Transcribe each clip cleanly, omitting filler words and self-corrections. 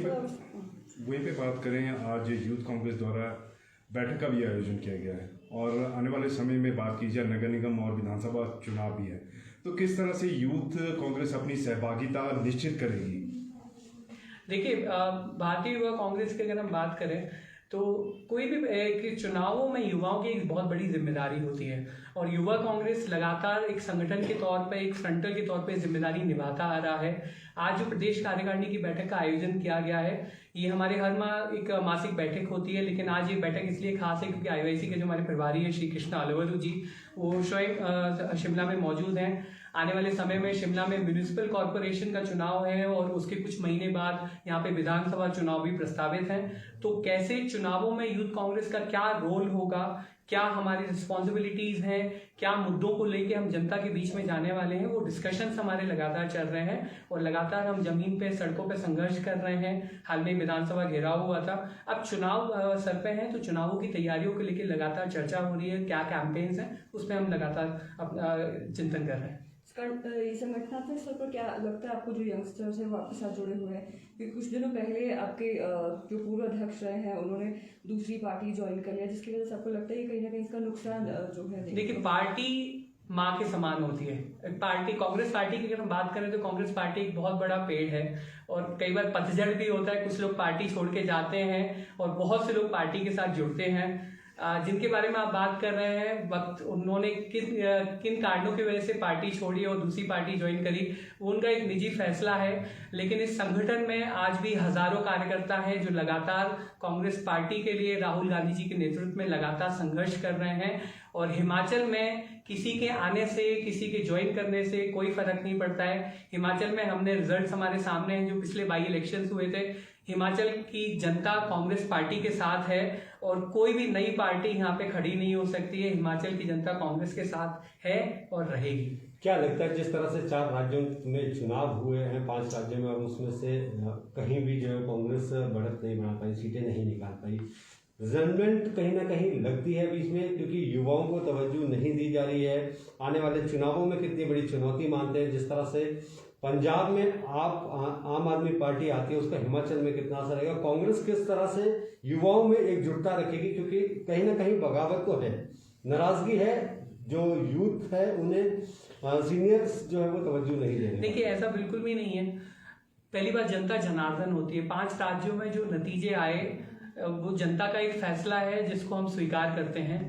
वहीं पे बात करें, आज यूथ कांग्रेस द्वारा बैठक का भी आयोजन किया गया है और आने वाले समय में बात की जाए नगर निगम और विधानसभा चुनाव भी है, तो किस तरह से यूथ कांग्रेस अपनी सहभागिता निश्चित करेगी? देखिए, भारतीय युवा कांग्रेस की अगर हम बात करें तो कोई भी चुनावों में युवाओं की एक बहुत बड़ी जिम्मेदारी होती है और युवा कांग्रेस लगातार एक संगठन के तौर पे, एक फ्रंटल के तौर पे जिम्मेदारी निभाता आ रहा है। आज जो प्रदेश कार्यकारिणी की बैठक का आयोजन किया गया है, ये हमारे हर माह एक मासिक बैठक होती है, लेकिन आज ये बैठक इसलिए खास है क्योंकि IYC के जो हमारे प्रभारी है श्री कृष्णा अलवलू जी, वो स्वयं शिमला में मौजूद हैं। आने वाले समय में शिमला में म्यूनिसिपल कॉरपोरेशन का चुनाव है और उसके कुछ महीने बाद यहाँ पे विधानसभा चुनाव भी प्रस्तावित हैं। तो कैसे चुनावों में यूथ कांग्रेस का क्या रोल होगा, क्या हमारी रिस्पॉन्सिबिलिटीज हैं, क्या मुद्दों को लेके हम जनता के बीच में जाने वाले हैं, वो डिस्कशंस हमारे लगातार चल रहे हैं और लगातार हम जमीन पे, सड़कों पे संघर्ष कर रहे हैं। हाल में विधानसभा घेराव हुआ था, अब चुनाव सर पे हैं, तो चुनावों की तैयारियों को लेकर लगातार चर्चा हो रही है, क्या कैंपेन्स हैं, उसमें हम लगातार अपना चिंतन कर रहे हैं। संगठनात्मक स्तर पर क्या लगता है आपको, जो यंगस्टर्स हैं वो आपके साथ जुड़े हुए हैं? क्योंकि कुछ दिनों पहले आपके जो पूर्व अध्यक्ष रहे हैं उन्होंने दूसरी पार्टी ज्वाइन कर लिया, जिसकी वजह से आपको लगता है कि कहीं ना कहीं इसका नुकसान जो है? देखिए, पार्टी माँ के समान होती है। पार्टी, कांग्रेस पार्टी की अगर हम बात करें तो कांग्रेस पार्टी एक बहुत बड़ा पेड़ है और कई बार पतझड़ भी होता है, कुछ लोग पार्टी छोड़ के जाते हैं और बहुत से लोग पार्टी के साथ जुड़ते हैं। जिनके बारे में आप बात कर रहे हैं, वक्त उन्होंने किन कारणों की वजह से पार्टी छोड़ी और दूसरी पार्टी ज्वाइन करी, वो उनका एक निजी फैसला है। लेकिन इस संगठन में आज भी हजारों कार्यकर्ता हैं जो लगातार कांग्रेस पार्टी के लिए राहुल गांधी जी के नेतृत्व में लगातार संघर्ष कर रहे हैं और हिमाचल में किसी के आने से, किसी के ज्वाइन करने से कोई फर्क नहीं पड़ता है। हिमाचल में हमने रिजल्ट्स हमारे सामने हैं, जो पिछले बाई इलेक्शंस हुए थे, हिमाचल की जनता कांग्रेस पार्टी के साथ है और कोई भी नई पार्टी यहाँ पे खड़ी नहीं हो सकती है। हिमाचल की जनता कांग्रेस के साथ है और रहेगी। क्या लगता है, जिस तरह से 4 राज्यों में चुनाव हुए हैं, 5 राज्यों में, और उसमें से कहीं भी जो है कांग्रेस बढ़त नहीं बना पाई, सीटें नहीं निकाल पाई, रिजल्टमेंट कहीं ना कहीं लगती है बीच में, क्योंकि युवाओं को तवज्जो नहीं दी जा रही है। आने वाले चुनावों में कितनी बड़ी चुनौती मानते हैं? जिस तरह से पंजाब में आप आम आदमी पार्टी आती है, उसका हिमाचल में कितना असर रहेगा? कांग्रेस किस तरह से युवाओं में एकजुटता रखेगी? क्योंकि कहीं ना कहीं बगावत तो है, नाराजगी है, जो यूथ है उन्हें सीनियर्स जो है वो तवज्जो नहीं दे रहे। देखिए, ऐसा बिल्कुल भी नहीं है। पहली बात, जनता जनार्दन होती है। 5 राज्यों में जो नतीजे आए वो जनता का एक फैसला है जिसको हम स्वीकार करते हैं।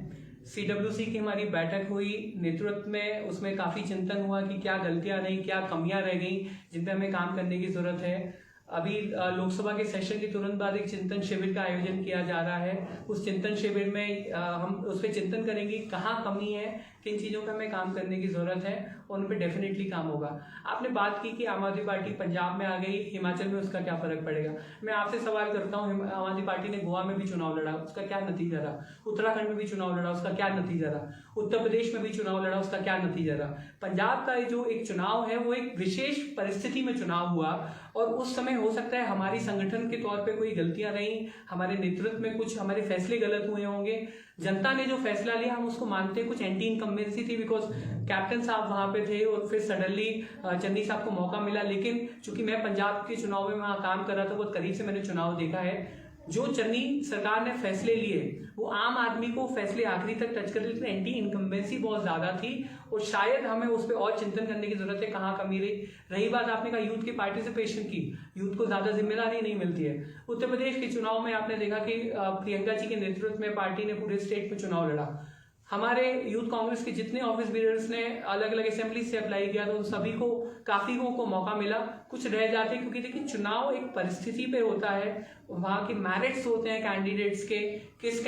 CWC की हमारी बैठक हुई, नेतृत्व में उसमें काफ़ी चिंतन हुआ कि क्या गलतियां रही, क्या कमियां रह गई जिन पे हमें काम करने की ज़रूरत है। अभी लोकसभा के सेशन के तुरंत बाद एक चिंतन शिविर का आयोजन किया जा रहा है। उस चिंतन शिविर में हम उस पर चिंतन करेंगे कहाँ कमी है, किन चीज़ों पे हमें काम करने की ज़रूरत है और उन पर डेफिनेटली काम होगा। आपने बात की कि आम आदमी पार्टी पंजाब में आ गई, हिमाचल में उसका क्या फ़र्क पड़ेगा? मैं आपसे सवाल करता हूँ, आम आदमी पार्टी ने गोवा में भी चुनाव लड़ा, उसका क्या नतीजा रहा? उत्तराखंड में भी चुनाव लड़ा, उसका क्या नतीजा रहा? उत्तर प्रदेश में भी चुनाव लड़ा, उसका क्या नतीजा रहा? पंजाब का जो एक चुनाव है वो एक विशेष परिस्थिति में चुनाव हुआ और उस समय हो सकता है हमारी संगठन के तौर पे कोई गलतियां रही, हमारे नेतृत्व में कुछ हमारे फैसले गलत हुए होंगे। जनता ने जो फैसला लिया हम उसको मानते हैं। कुछ एंटी इनकम्बेंसी थी, बिकॉज कैप्टन साहब वहां पे थे और फिर सडनली चन्नी साहब को मौका मिला। लेकिन चूंकि मैं पंजाब के चुनाव में वहां काम कर रहा था, बहुत करीब से मैंने चुनाव देखा है। जो चन्नी सरकार ने फैसले लिए वो आम आदमी को फैसले आखिरी तक टच कर रहे, लेकिन एंटी इनकम्बेंसी बहुत ज्यादा थी और शायद हमें उस पर और चिंतन करने की जरूरत है, कहाँ कमी रही बात आपने कहा यूथ की पार्टिसिपेशन की, यूथ को ज्यादा जिम्मेदारी नहीं मिलती है। उत्तर प्रदेश के चुनाव में आपने देखा कि प्रियंका जी के नेतृत्व में पार्टी ने पूरे स्टेट में चुनाव लड़ा। हमारे यूथ कांग्रेस के जितने ऑफिस बीयर्स ने अलग अलग असेंबली से अप्लाई किया तो सभी को, काफी को मौका मिला। कुछ रह जाते क्योंकि देखिए चुनाव एक परिस्थिति पे होता है, वहाँ के मैरिट्स होते हैं कैंडिडेट्स के, किस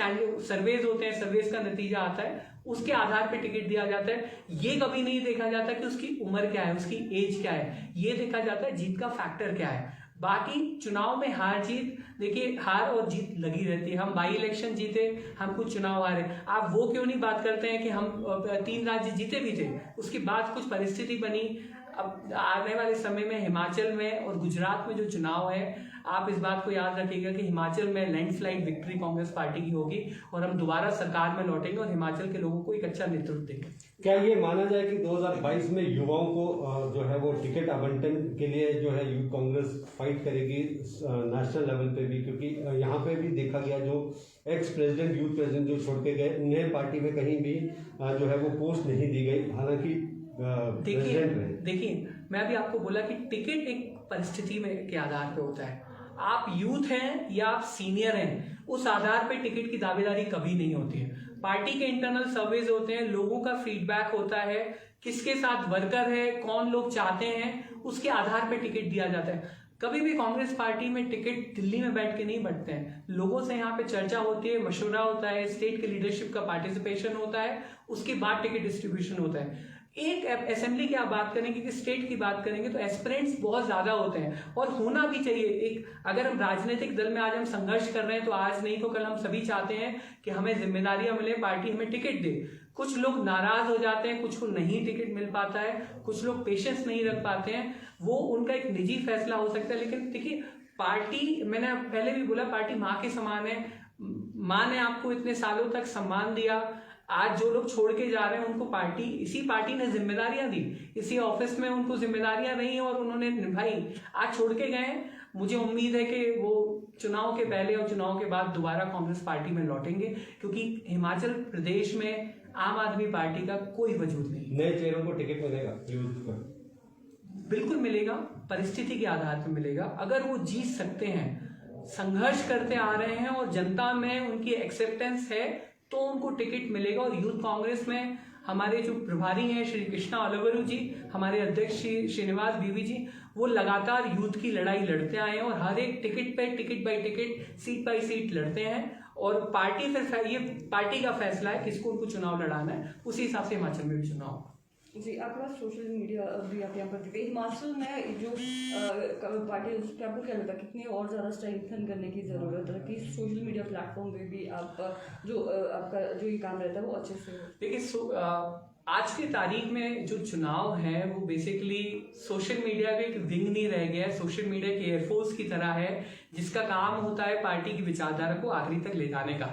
सर्वेज होते हैं, सर्वेज का नतीजा आता है, उसके आधार पे टिकट दिया जाता है। ये कभी नहीं देखा जाता कि उसकी उम्र क्या है, उसकी एज क्या है, ये देखा जाता है जीत का फैक्टर क्या है। बाकी चुनाव में हार जीत, देखिए हार और जीत लगी रहती है। हम बाई इलेक्शन जीते, हम कुछ चुनाव हारे, आप वो क्यों नहीं बात करते हैं कि हम 3 राज्य जीते भी थे, उसके बाद कुछ परिस्थिति बनी। अब आने वाले समय में हिमाचल में और गुजरात में जो चुनाव है, आप इस बात को याद रखिएगा कि हिमाचल में लैंडस्लाइड विक्ट्री कांग्रेस पार्टी की होगी और हम दोबारा सरकार में लौटेंगे और हिमाचल के लोगों को एक अच्छा नेतृत्व देंगे। क्या ये माना जाए कि 2022 में युवाओं को जो है वो टिकट आवंटन के लिए जो है यूथ कांग्रेस फाइट करेगी नेशनल लेवल पे भी, क्योंकि यहाँ पे भी देखा गया जो एक्स प्रेसिडेंट यूथ प्रेसिडेंट जो छोड़ के गए उन्हें पार्टी में कहीं भी जो है वो पोस्ट नहीं दी गई, हालांकि देखिए मैं अभी आपको बोला कि टिकट एक परिस्थिति में के आधार पे होता है। आप यूथ हैं या आप सीनियर हैं, उस आधार पे टिकट की दावेदारी कभी नहीं होती है। पार्टी के इंटरनल सर्वेज होते हैं, लोगों का फीडबैक होता है, किसके साथ वर्कर है, कौन लोग चाहते हैं, उसके आधार पे टिकट दिया जाता है। कभी भी कांग्रेस पार्टी में टिकट दिल्ली में बैठ के नहीं बंटते हैं, लोगों से यहाँ पे चर्चा होती है, मशवरा होता है, स्टेट के लीडरशिप का पार्टिसिपेशन होता है, उसके बाद टिकट डिस्ट्रीब्यूशन होता है। एक असेंबली की आप बात करेंगे कि स्टेट की बात करेंगे तो एस्पिरेंट्स बहुत ज्यादा होते हैं और होना भी चाहिए। एक अगर हम राजनीतिक दल में आज हम संघर्ष कर रहे हैं तो आज नहीं तो कल हम सभी चाहते हैं कि हमें जिम्मेदारियां मिले, पार्टी हमें टिकट दे। कुछ लोग नाराज हो जाते हैं, कुछ को नहीं टिकट मिल पाता है, कुछ लोग पेशेंस नहीं रख पाते हैं, वो उनका एक निजी फैसला हो सकता है। लेकिन देखिए पार्टी, मैंने पहले भी बोला, पार्टी माँ के समान है। माँ ने आपको इतने सालों तक सम्मान दिया, आज जो लोग छोड़ के जा रहे हैं उनको इसी पार्टी ने जिम्मेदारियां दी, इसी ऑफिस में उनको जिम्मेदारियां रही और उन्होंने निभाई, आज छोड़ के गए। मुझे उम्मीद है कि वो चुनाव के पहले और चुनाव के बाद दोबारा कांग्रेस पार्टी में लौटेंगे, क्योंकि हिमाचल प्रदेश में आम आदमी पार्टी का कोई वजूद नहीं। नए चेहरों को टिकट मिलेगा यूथ का? बिल्कुल मिलेगा, परिस्थिति के आधार पर मिलेगा। अगर वो जीत सकते हैं, संघर्ष करते आ रहे हैं और जनता में उनकी एक्सेप्टेंस है तो उनको टिकट मिलेगा। और यूथ कांग्रेस में हमारे जो प्रभारी हैं श्री कृष्णा अलवरू जी, हमारे अध्यक्ष श्री श्रीनिवास बीवी जी, वो लगातार यूथ की लड़ाई लड़ते आए हैं और हर एक टिकट पे ticket by ticket, seat by seat लड़ते हैं। और पार्टी फिर ये पार्टी का फैसला है किसको उनको चुनाव लड़ाना है, उसी हिसाब से हिमाचल में भी चुनाव। जी, आपके पास सोशल मीडिया भी आप यहाँ पर दिखे। हिमाचल में जो पार्टी उसके आपको क्या लगता है कितनी और ज़्यादा स्ट्रेंथन करने की ज़रूरत है कि सोशल मीडिया प्लेटफॉर्म पे भी आप आपका जो ये काम रहता है वो अच्छे से हो? देखिए आज की तारीख में जो चुनाव है वो बेसिकली सोशल मीडिया का एक विंग नहीं रह गया है, सोशल मीडिया की एयरफोर्स की तरह है जिसका काम होता है पार्टी की विचारधारा को आखिरी तक ले जाने का।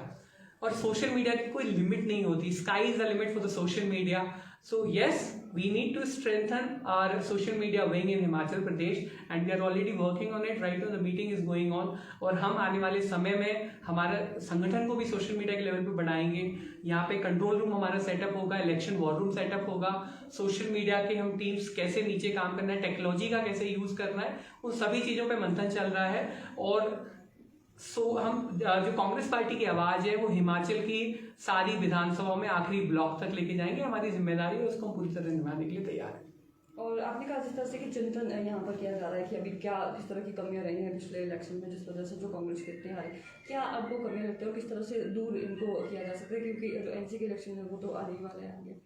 और सोशल मीडिया की कोई लिमिट नहीं होती, sky is the limit for the social media. So yes, we need to strengthen our social media wing in Himachal Pradesh and we are already working on it. Right now the meeting is going on और हम आने वाले समय में हमारे संगठन को भी सोशल मीडिया के लेवल पे बढ़ाएंगे। यहाँ पे कंट्रोल रूम हमारा सेटअप होगा, इलेक्शन वॉर रूम सेटअप होगा, सोशल मीडिया के हम टीम्स कैसे नीचे काम करना है, टेक्नोलॉजी का कैसे यूज करना है, उन सभी चीजों पे मंथन चल रहा है। और हम जो कांग्रेस पार्टी की आवाज है वो हिमाचल की सारी विधानसभा में आखिरी ब्लॉक तक लेके जाएंगे। हमारी जिम्मेदारी है, उसको हम पूरी तरह निभाने के लिए तैयार है। और आपने कहा जिस तरह से कि चिंतन यहाँ पर किया जा रहा है कि अभी क्या किस तरह की कमियां रही हैं पिछले इलेक्शन में, जिस वजह से जो कांग्रेस के इतने हारे, क्या आपको कमियां लगती है और किस तरह से दूर इनको किया जा सकता है, क्योंकि जो एनसी के इलेक्शन है वो तो आने ही वाले हैं आगे।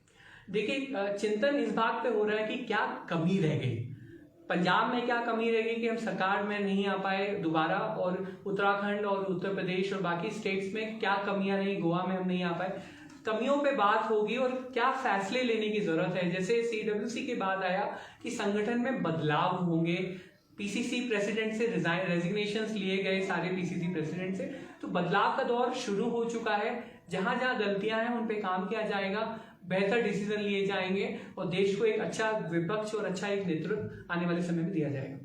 देखिए चिंतन इस बात पे हो रहा है कि क्या कमी रह गई, पंजाब में क्या कमी रह गई कि हम सरकार में नहीं आ पाए दोबारा, और उत्तराखंड और उत्तर प्रदेश और बाकी स्टेट्स में क्या कमियां रही, गोवा में हम नहीं आ पाए। कमियों पे बात होगी और क्या फैसले लेने की जरूरत है। जैसे CWC के बाद आया कि संगठन में बदलाव होंगे, PCC प्रेसिडेंट से रेजिग्नेशंस लिए गए सारे PCC प्रेसिडेंट से, तो बदलाव का दौर शुरू हो चुका है। जहां जहां गलतियां हैं उन पे काम किया जाएगा, बेहतर डिसीजन लिए जाएंगे और देश को एक अच्छा विपक्ष और अच्छा एक नेतृत्व आने वाले समय में दिया जाएगा।